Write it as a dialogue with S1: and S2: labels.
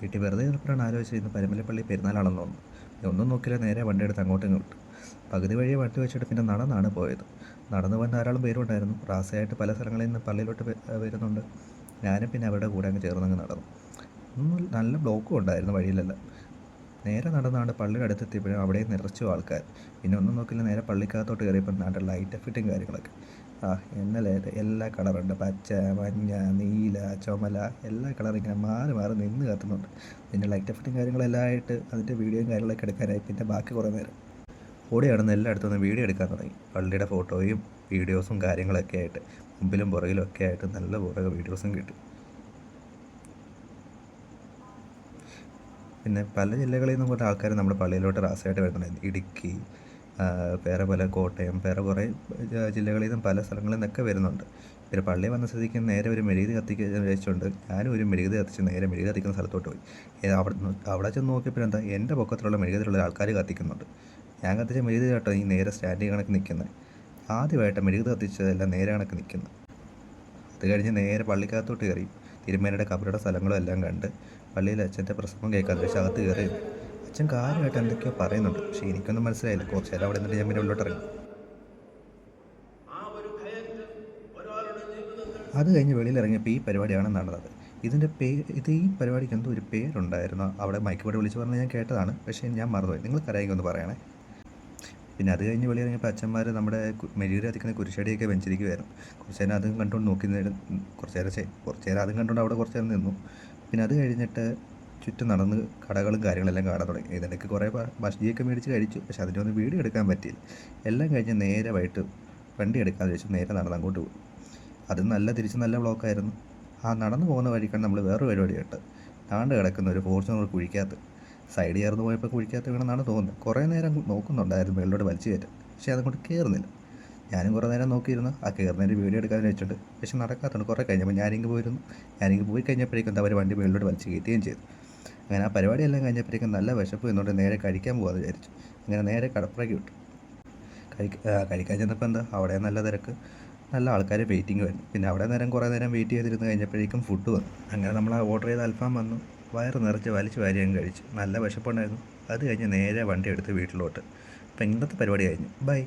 S1: വീട്ടിൽ വെറുതെ ഇരുന്നപ്പോഴാണ് ആലോചിച്ചത് ഇന്ന് പരുമലപ്പള്ളി പെരുന്നാളാണെന്ന് തോന്നുന്നു. ഒന്നും നോക്കില്ല, നേരെ വണ്ടി എടുത്ത് അങ്ങോട്ടും ഇങ്ങോട്ടും പകുതി വഴിയെ വണ്ടി വെച്ചിട്ട് പിന്നെ നടന്നാണ് പോയത്. നടന്നു പോകാൻ ധാരാളം പേരുണ്ടായിരുന്നു. റാസയായിട്ട് പല സ്ഥലങ്ങളിൽ നിന്ന് പള്ളിയിലോട്ട് വരുന്നുണ്ട്. ഞാനും പിന്നെ അവരുടെ കൂടെ അങ്ങ് ചേർന്നങ്ങ് നടന്നു. നല്ല ബ്ലോക്കും ഉണ്ടായിരുന്നു വഴിയിലെല്ലാം. നേരെ നടന്നാണ് പള്ളിയുടെ അടുത്തെത്തിയപ്പോഴും അവിടെയും നിറച്ചു ആൾക്കാർ. പിന്നെ ഒന്നും നോക്കില്ല, നേരെ പള്ളിക്കകത്തോട്ട് കയറിയപ്പോൾ നല്ല ലൈറ്റ് ഫിറ്റും കാര്യങ്ങളൊക്കെ. ഇന്നലെ എല്ലാ കളറുണ്ട്, പച്ച, മഞ്ഞ, നീല, ചുമല, എല്ലാ കളറും ഇങ്ങനെ മാറി മാറി നിന്ന് കത്തുന്നുണ്ട്. പിന്നെ ലൈറ്റ് ഫിറ്റും കാര്യങ്ങളെല്ലാം ആയിട്ട് അതിൻ്റെ വീഡിയോയും കാര്യങ്ങളൊക്കെ എടുക്കാനായി പിന്നെ ബാക്കി കുറേ നേരം ഓടി നടന്ന് എല്ലായിടത്തും നിന്ന് വീഡിയോ എടുക്കാൻ തുടങ്ങി. പള്ളിയുടെ ഫോട്ടോയും വീഡിയോസും കാര്യങ്ങളൊക്കെ ആയിട്ട് മുമ്പിലും പുറകിലും ഒക്കെ ആയിട്ട് നല്ല കുറേ വീഡിയോസും കിട്ടി. പിന്നെ പല ജില്ലകളിൽ നിന്നും കുറേ ആൾക്കാർ നമ്മുടെ പള്ളിയിലോട്ട് റാസയായിട്ട് വരുന്നുണ്ടായിരുന്നു. ഇടുക്കി, വേറെ പല കോട്ടയം, വേറെ കുറേ ജില്ലകളിൽ നിന്നും പല സ്ഥലങ്ങളിൽ നിന്നൊക്കെ വരുന്നുണ്ട്. പിന്നെ പള്ളി വന്ന സ്ഥിതിക്ക് നേരെ ഒരു മെഴുകുതിരി കത്തിക്കാൻ വെച്ചുകൊണ്ട് ഞാനും ഒരു മെഴുകുതിരി കത്തിച്ച് നേരെ മെഴുകുതിരി കത്തിക്കുന്ന സ്ഥലത്തോട്ട് പോയി. അവിടെ ചെന്ന് നോക്കിയപ്പോൾ എന്താ, എൻ്റെ പൊക്കത്തിലുള്ള മെഴുകുതിരിയുള്ള ആൾക്കാർ കത്തിക്കുന്നുണ്ട്. ഞാൻ കത്തിച്ച മെഴുകുതിരി കേട്ടോ ഈ നേരെ സ്റ്റാൻഡിൽ കണക്ക് നിൽക്കുന്നത്. ആദ്യമായിട്ട് മെഴുകുതിരി കത്തിച്ചതെല്ലാം നേരെ കണക്ക് നിൽക്കുന്നത്. അത് കഴിഞ്ഞ് നേരെ പള്ളിക്കകത്തോട്ട് കയറി തിരുമേനിയുടെ കബറുടെ സ്ഥലങ്ങളും എല്ലാം കണ്ട് പള്ളിയിൽ അച്ഛൻ്റെ പ്രസംഗം കേൾക്കാൻ പക്ഷേ അകത്ത് കയറി. അച്ഛൻ കാര്യമായിട്ട് എന്തൊക്കെയോ പറയുന്നുണ്ട്, പക്ഷേ എനിക്കൊന്നും മനസ്സിലായില്ല. കുറച്ച് നേരം അവിടെ നിന്നിട്ട് ഞാൻ പിന്നെ ഉള്ളോട്ട് ഇറങ്ങി. അത് കഴിഞ്ഞ് വെളിയിലിറങ്ങിയപ്പോൾ ഈ പരിപാടിയാണ് നടന്നത്. ഈ പരിപാടിക്ക് എന്തോ ഒരു പേരുണ്ടായിരുന്നു. അവിടെ മൈക്ക് പാട് വിളിച്ച് പറഞ്ഞ് ഞാൻ കേട്ടതാണ്, പക്ഷേ ഞാൻ മറന്നുപോയി. നിങ്ങൾക്കറിയാമെങ്കിൽ ഒന്ന് പറയണേ. പിന്നെ അത് കഴിഞ്ഞ് വെളിയിറങ്ങിയപ്പോൾ അച്ഛന്മാർ നമ്മുടെ മെഴുകുതിരി കത്തിക്കുന്ന കുരിശടിയൊക്കെ വെഞ്ചിരിക്കുമായിരുന്നു. കുറച്ച് നേരം അതും കണ്ടുകൊണ്ട് കുറച്ച് നേരം അതും കണ്ടുകൊണ്ട് അവിടെ കുറച്ച് നേരം നിന്നു. പിന്നെ അത് കഴിഞ്ഞിട്ട് ചുറ്റും നടന്ന് കടകളും കാര്യങ്ങളെല്ലാം കാണാൻ തുടങ്ങി. ഇതിനിടയ്ക്ക് കുറേ ബജ്ജിയൊക്കെ മേടിച്ച് കഴിച്ചു, പക്ഷേ അതിൻ്റെ ഒന്നും വീഡിയോ എടുക്കാൻ പറ്റിയില്ല. എല്ലാം കഴിഞ്ഞ് നേരെ വൈകിട്ട് വണ്ടി എടുക്കാമെന്ന് വെച്ച് നേരെ നടന്ന് അങ്ങോട്ട് പോയി. അത് നല്ല ബ്ലോക്കായിരുന്നു. നടന്നു പോകുന്ന വഴിക്കാണ് നമ്മൾ വേറൊരു പരിപാടി കേട്ട് താണ്ട് കിടക്കുന്ന ഒരു ഫോർച്യൂണർ കുഴിക്കകത്ത് സൈഡ് ചേർന്ന് പോയപ്പോൾ കുഴിക്കകത്ത് വീണെന്നാണ് തോന്നുന്നത്. കുറേ നേരം നോക്കുന്നുണ്ടായിരുന്നു മേളിലോട്ട് വലിച്ചു കയറ്റും, പക്ഷേ അതങ്ങോട്ട് കയറുന്നില്ല. ഞാനും കുറേ നേരം നോക്കിയിരുന്നു കയറുന്നതിൻ്റെ വീഡിയോ എടുക്കാൻ വെച്ചിട്ട്, പക്ഷെ നടക്കാത്തതുകൊണ്ട് കുറേ കഴിഞ്ഞപ്പോൾ ഞാനിങ്ങ് പോയി കഴിഞ്ഞപ്പോഴേക്കും എന്താ അവർ വണ്ടി മേളിലോട്ട് വലിച്ചു കയറ്റുകയും ചെയ്തു. അങ്ങനെ ആ പരിപാടിയെല്ലാം കഴിഞ്ഞപ്പോഴേക്കും നല്ല വിശപ്പ് എന്നുകൊണ്ട് നേരെ കഴിക്കാൻ പോകാമെന്ന് വിചാരിച്ചു. അങ്ങനെ നേരെ കടപ്പുറയ്ക്ക് വിട്ടു. കഴിക്കാൻ ചെന്നപ്പോൾ എന്താ അവിടെ നല്ല തിരക്ക്, നല്ല ആൾക്കാർ വെയിറ്റിംഗ് വരുന്നു. പിന്നെ അവിടെ കുറേ നേരം വെയിറ്റ് ചെയ്തിരുന്ന് കഴിഞ്ഞപ്പോഴേക്കും ഫുഡ് വന്നു. അങ്ങനെ നമ്മൾ ഓർഡർ ചെയ്ത അൽഫാം വന്നു. വയറ് നിറച്ച് വലിച്ച് വാരി അങ്ങ് കഴിച്ചു. നല്ല വിശപ്പുണ്ടായിരുന്നു. അത് കഴിഞ്ഞ് നേരെ വണ്ടി എടുത്ത് വീട്ടിലോട്ട്. അപ്പം ഇന്നത്തെ പരിപാടി കഴിഞ്ഞു. ബൈ.